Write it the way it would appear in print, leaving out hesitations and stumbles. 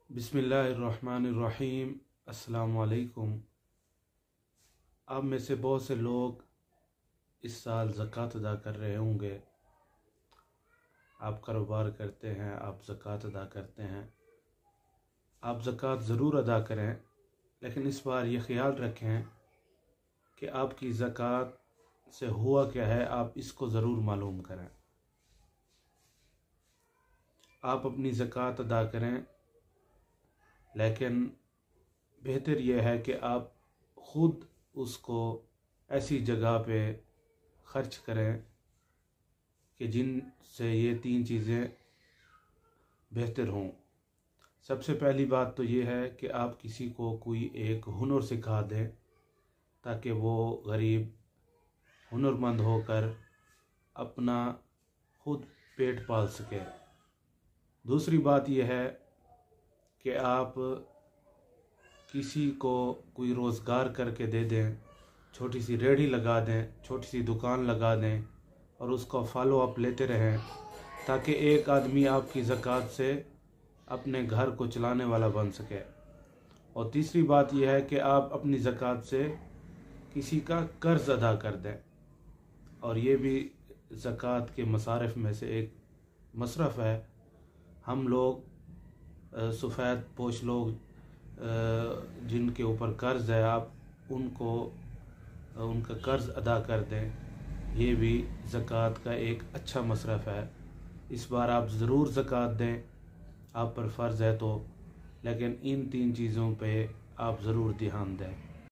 बिस्मिल्लाहिर्रहमानिर्रहीम। अस्सलाम वालेकुम। आप में से बहुत से लोग इस साल ज़कात अदा कर रहे होंगे। आप कारोबार करते हैं, आप ज़कात अदा करते हैं। आप ज़कात ज़रूर अदा करें, लेकिन इस बार ये ख्याल रखें कि आपकी ज़कात से हुआ क्या है, आप इसको ज़रूर मालूम करें। आप अपनी ज़कात अदा करें, लेकिन बेहतर यह है कि आप ख़ुद उसको ऐसी जगह पे ख़र्च करें कि जिनसे ये तीन चीज़ें बेहतर हों। सबसे पहली बात तो ये है कि आप किसी को कोई एक हुनर सिखा दें ताकि वो गरीब हुनरमंद होकर अपना खुद पेट पाल सके। दूसरी बात यह है कि आप किसी को कोई रोज़गार करके दे दें, छोटी सी रेहड़ी लगा दें, छोटी सी दुकान लगा दें और उसका फॉलो अप लेते रहें ताकि एक आदमी आपकी ज़कात से अपने घर को चलाने वाला बन सके। और तीसरी बात यह है कि आप अपनी ज़कात से किसी का कर्ज़ अदा कर दें, और ये भी ज़कात के मसारिफ में से एक मसरफ़ है। हम लोग सफ़ेद पोश लोग जिनके ऊपर कर्ज़ है, आप उनको उनका कर्ज़ अदा कर दें। ये भी ज़कात का एक अच्छा मसरफ़ है। इस बार आप ज़रूर ज़कात दें, आप पर फ़र्ज़ है तो, लेकिन इन तीन चीज़ों पे आप ज़रूर ध्यान दें।